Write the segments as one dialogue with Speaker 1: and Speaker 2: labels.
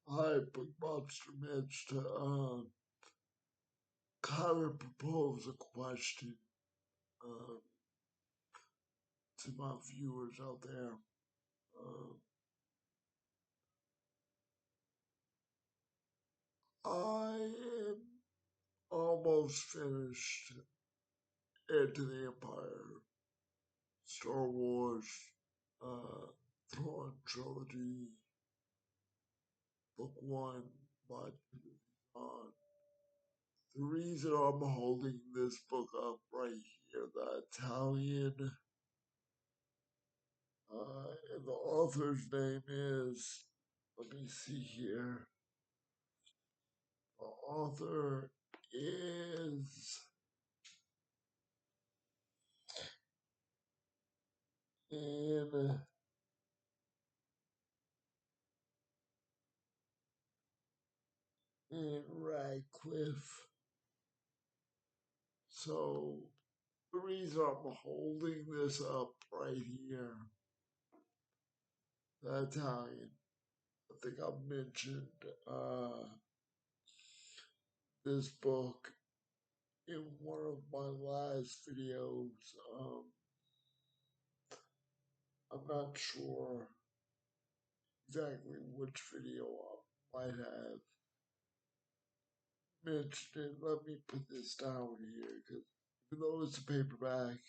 Speaker 1: Hi, Big Monster Mitch, to kind of propose a question uh, to my viewers out there. Uh, I am almost finished Into the Empire, Star Wars, uh, Throne Trilogy, Book 1 by John. The reason I'm holding this book up right here, the Italian, and the author's name is, let me see here. The author is Ann Radcliffe. So the reason I'm holding this up right here, the Italian, I think I mentioned this book in one of my last videos. I'm not sure exactly which video I might have mentioned it. Let me put this down here because even though it's a paperback,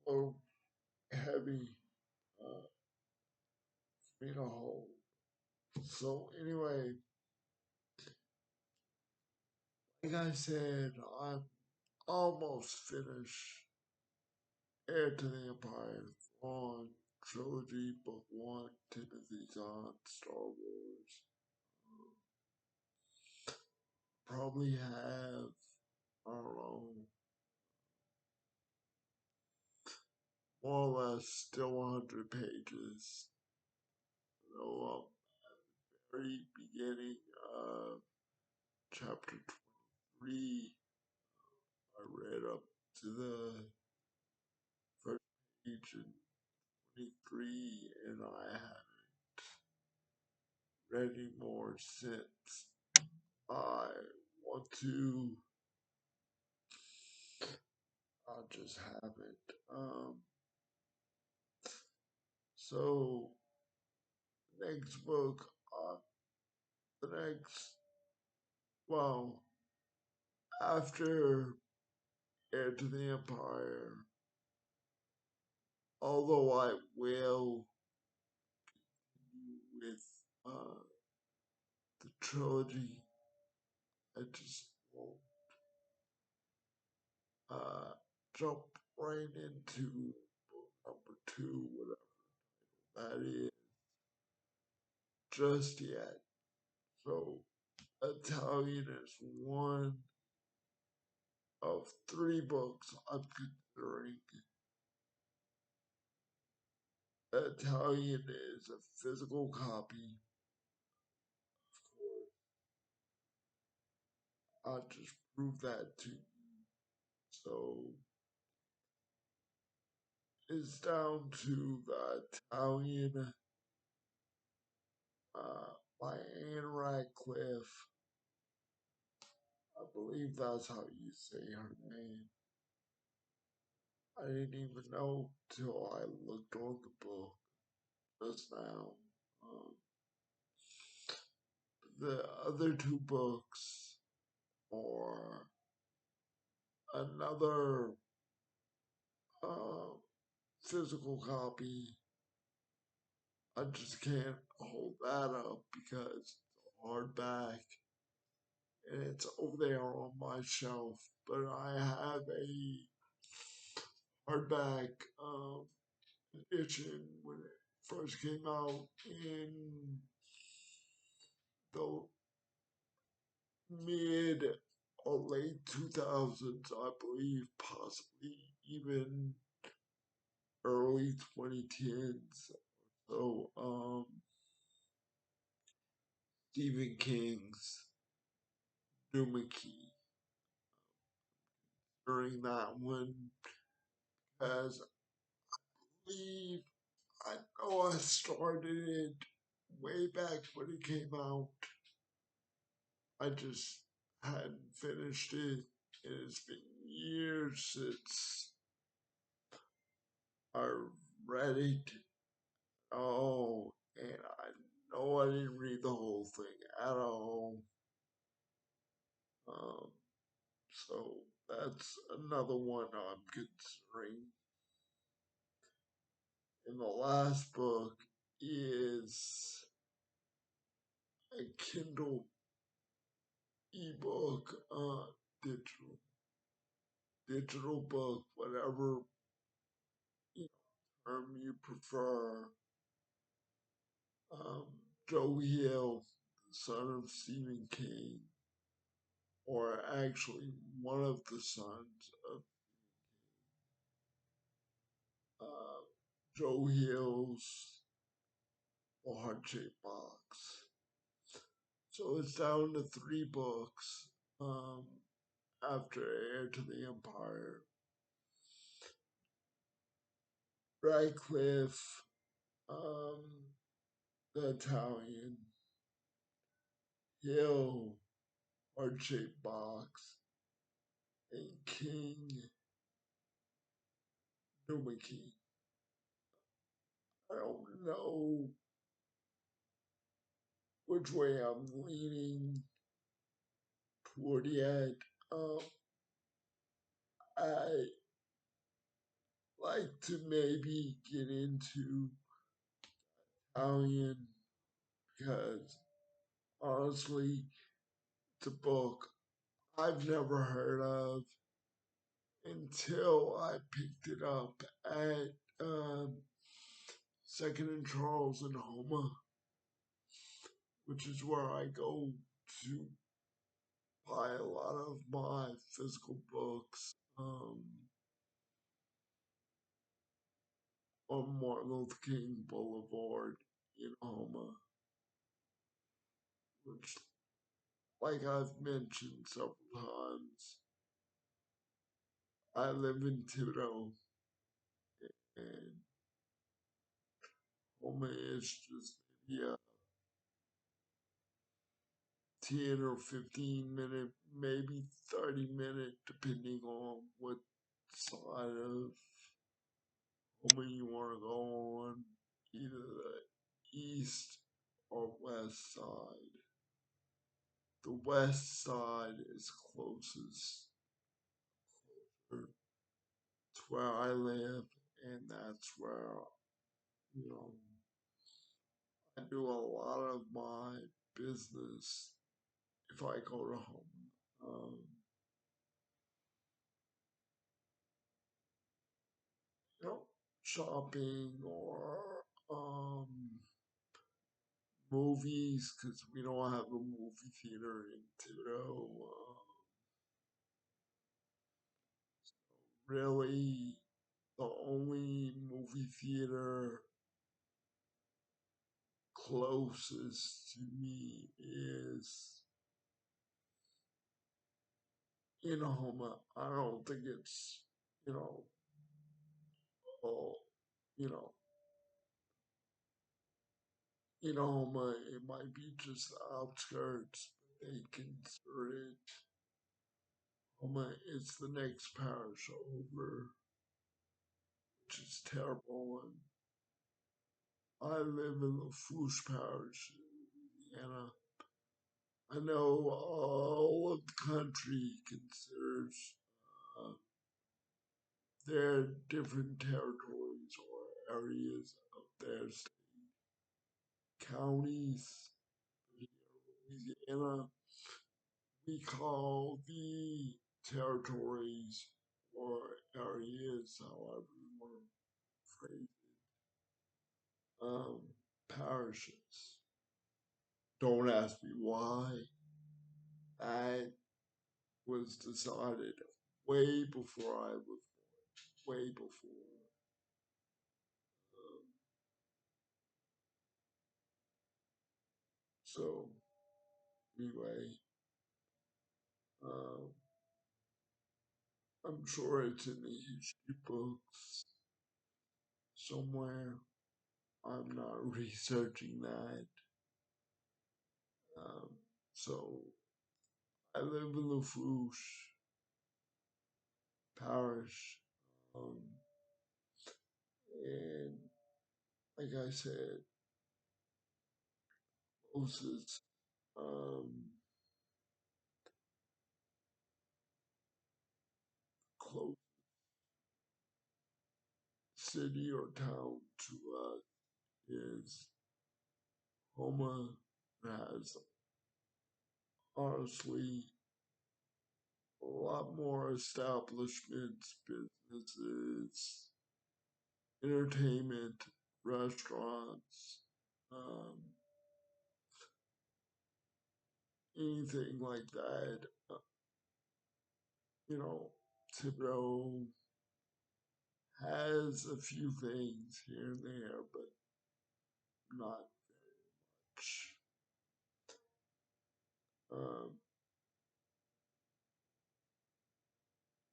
Speaker 1: a little heavy for me to hold. So anyway, like I said, I'm almost finished Heir to the Empire on Trilogy Book 1, Timothy's on Star Wars. Probably have, I don't know, more or less still 100 pages. So I'm at the very beginning of chapter 23. I read up to the first page in 23, and I haven't read any more since. I want to, I just haven't. So next book, the next, well, after Heir to the Empire, although I will continue with the trilogy, I just won't jump right into book number 2, whatever that is, just yet. So Italian is one of 3 books I'm considering. Italian is a physical copy, of course. I'll just prove that to you. So it's down to the Italian by Ann Radcliffe. I believe that's how you say her name. I didn't even know till I looked on the book just now. Um, the other 2 books are another uh, physical copy. I just can't hold that up because it's a hardback and it's over there on my shelf. But I have a hardback edition when it first came out in the mid or late 2000s, I believe, possibly even early 2010s. So, Stephen King's DUMA KEY during that one, as I believe I know I started it way back when it came out. I just hadn't finished it. It's been years since I read it. Oh, and I know I didn't read the whole thing at all. Um, so that's another one I'm considering. And the last book is a Kindle ebook, digital book, whatever term you prefer. Um, Joe Hill, the son of Stephen King, or actually one of the sons of uh, Joe Hill's The Heart Shaped Box. So it's down to 3 books after Heir to the Empire. Radcliffe, um, the Italian, Hill, Heart Shaped Box, and King, DUMA KEY. I don't know which way I'm leaning toward yet. Um, I like to maybe get into Italian because honestly, it's a book I've never heard of until I picked it up at Second and Charles in Homa, which is where I go to buy a lot of my physical books on Martin Luther King Boulevard in Homa, which, like I've mentioned several times, I live in Thibodeau, and Homa is just maybe a 10 or 15 minute, maybe 30 minute, depending on what side of Homa you want to go on, either the east or west side. The west side is closest to where I live, and that's where, you know, I do a lot of my business if I go to home. You know, shopping or movies, because we don't have a movie theater in Thibodeau. Really, the only movie theater closest to me is in Homa. I don't think it's, you know, oh, you know, in Homa, it might be just the outskirts, but they consider it Homa. It's the next parish over, which is terrible. And I live in the Fouche parish in Louisiana. I know all of the country considers uh, their different territories or areas of their counties. Here in Louisiana, we call the territories or areas, however you want to phrase it, parishes. Don't ask me why. That was decided way before I was born, way before. Um, so anyway, um, I'm sure it's in the history books somewhere. I'm not researching that. Um, so I live in Lafourche Parish, um, and like I said, closest um, close city or town to us is Homa. It has honestly a lot more establishments, businesses, entertainment, restaurants, um, anything like that. Uh, you know, Thibodeau has a few things here and there, but not much. Um,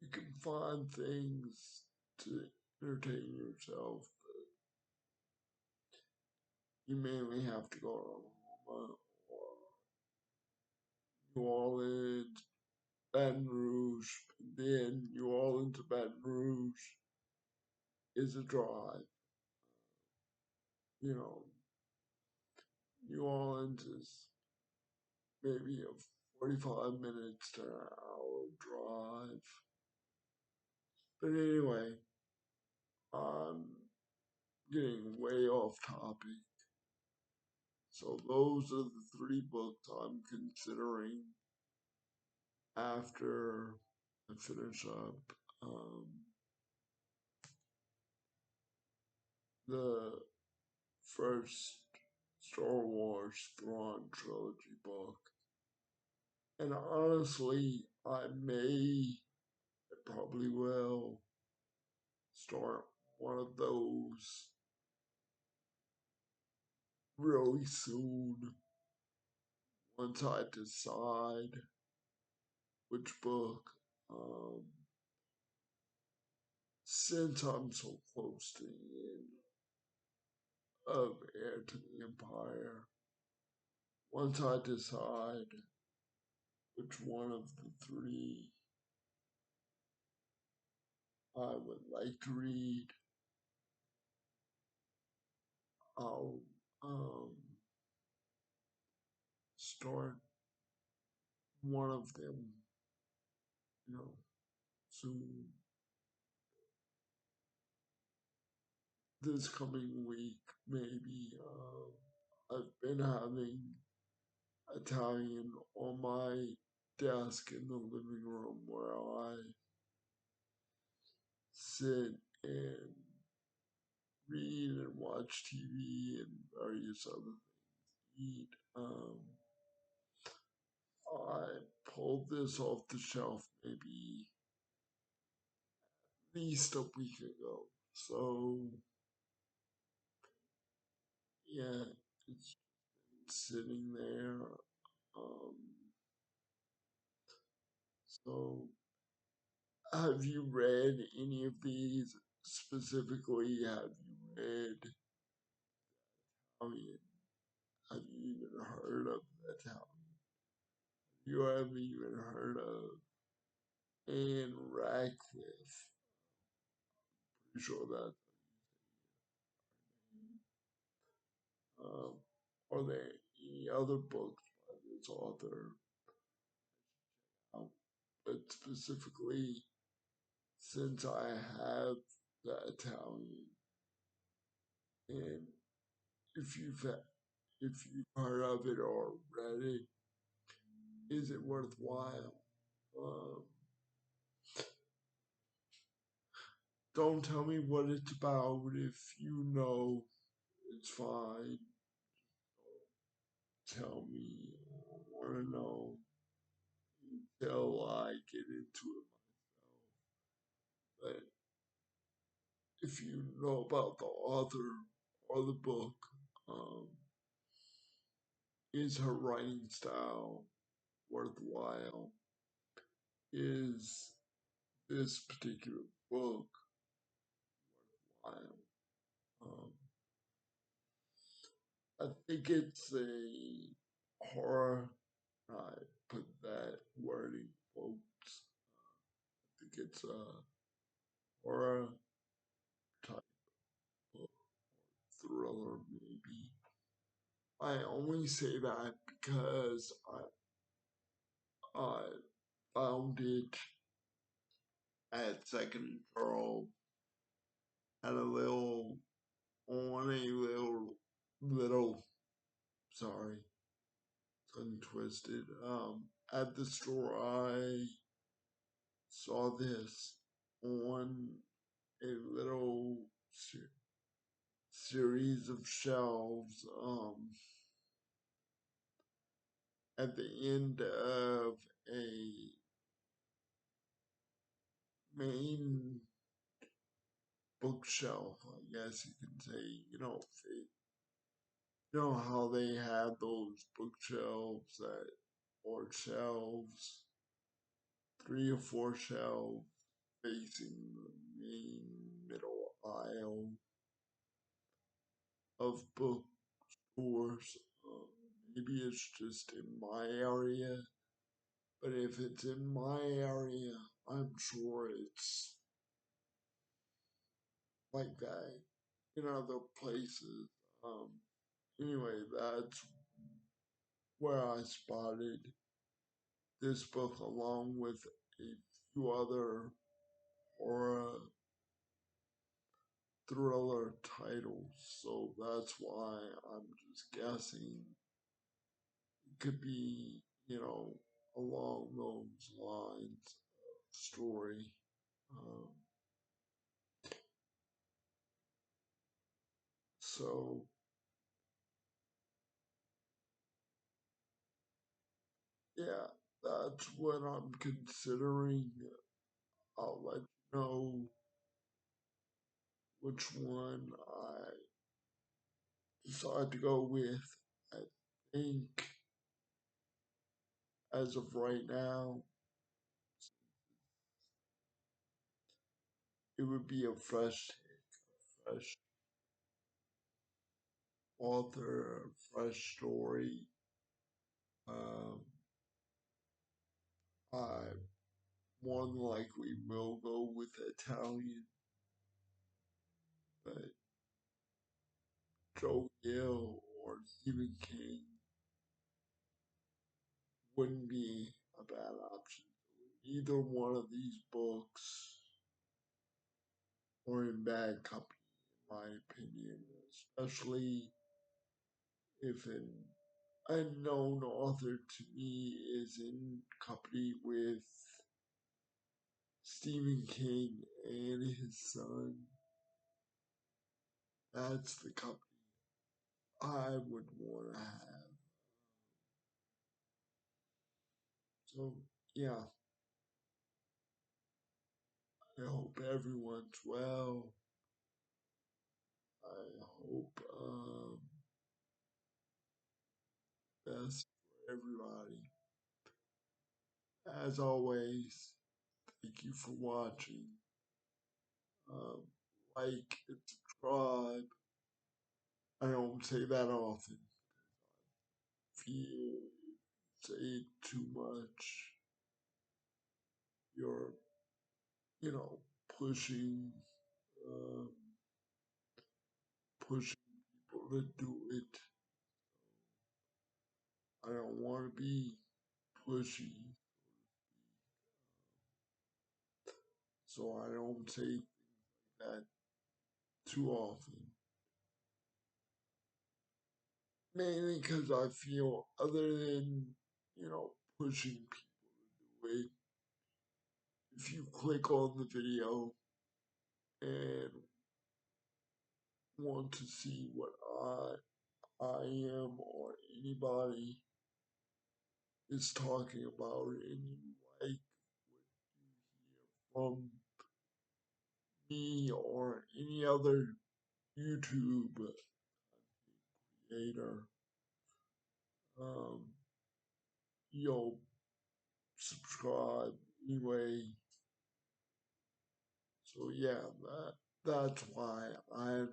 Speaker 1: you can find things to entertain yourself, but you mainly have to go to Oklahoma or New Orleans, Baton Rouge. Then New Orleans to Baton Rouge is a drive. You know, New Orleans is maybe a 45 minutes to an hour drive. But anyway, I'm getting way off topic. So those are the three books I'm considering after I finish up um, the first Star Wars Thrawn trilogy book. And honestly, I probably will start one of those really soon once I decide which book. Um, since I'm so close to the end of Heir to the Empire, once I decide which one of the three I would like to read, I'll start one of them, you know, soon. This coming week, maybe. I've been having Italian on my desk in the living room where I sit and read and watch TV and various other things. Eat. I pulled this off the shelf maybe at least a week ago. So yeah, it's sitting there. Um, so have you read any of these specifically? Have you read Italian? Have you even heard of Italian? You haven't even heard of Ann Radcliffe? Pretty sure that. Um, are there any other books by this author? But specifically, since I have the Italian, and if you've if you've heard of it or read it, is it worthwhile? Um, don't tell me what it's about. If you know, it's fine. Tell me. I want to know until I get into it myself. But if you know about the author or the book, um, is her writing style worthwhile? Is this particular book worthwhile? Um, I think it's a horror. I put that word in quotes. I think it's a horror type of thriller, maybe. I only say that because I found it at Second Girl at a little, on a little, sorry, tongue twisted. At the store, I saw this on a little series of shelves, at the end of a main bookshelf, I guess you can say. You know how they have those bookshelves that, or shelves, 3 or 4 shelves facing the main middle aisle of bookstores. Maybe it's just in my area, but if it's in my area, I'm sure it's like that in other places. Um, anyway, that's where I spotted this book along with a few other horror thriller titles. So that's why I'm just guessing it could be, along those lines of story. Um, so yeah, that's what I'm considering. I'll let you know which one I decide to go with. I think as of right now, it would be a fresh author, a fresh story. Um, I more than likely will go with Italian, but Joe Gill or Stephen King wouldn't be a bad option. Either one of these books are in bad company, in my opinion, especially if an unknown author to me is in company with Stephen King and his son. That's the company I would want to have. So, yeah, I hope everyone's well. I hope best for everybody. As always, thank you for watching. Um, like and subscribe. I don't say that often. Feel say too much. You're, pushing, um, pushing people to do it. I don't want to be pushy, so I don't say things like that too often. Mainly because I feel, other than, pushing people to do it, if you click on the video and want to see what I am or anybody is talking about, and you like what you hear from me or any other YouTube creator, um, you'll subscribe anyway. So yeah, that's why I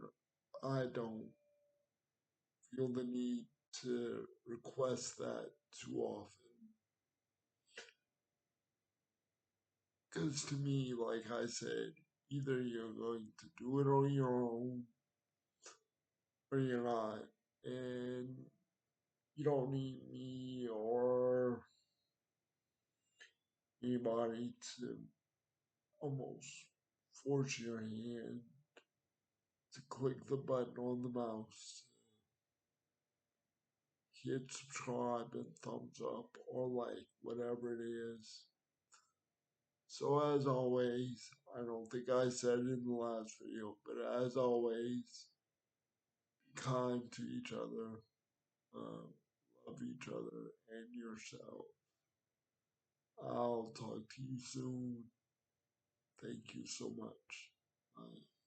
Speaker 1: don't feel the need to request that too often. Because to me, like I said, either you're going to do it on your own or you're not. And you don't need me or anybody to almost force your hand to click the button on the mouse, hit subscribe and thumbs up or like, whatever it is. So as always, I don't think I said it in the last video, but as always, be kind to each other, love each other and yourself. I'll talk to you soon. Thank you so much. Bye.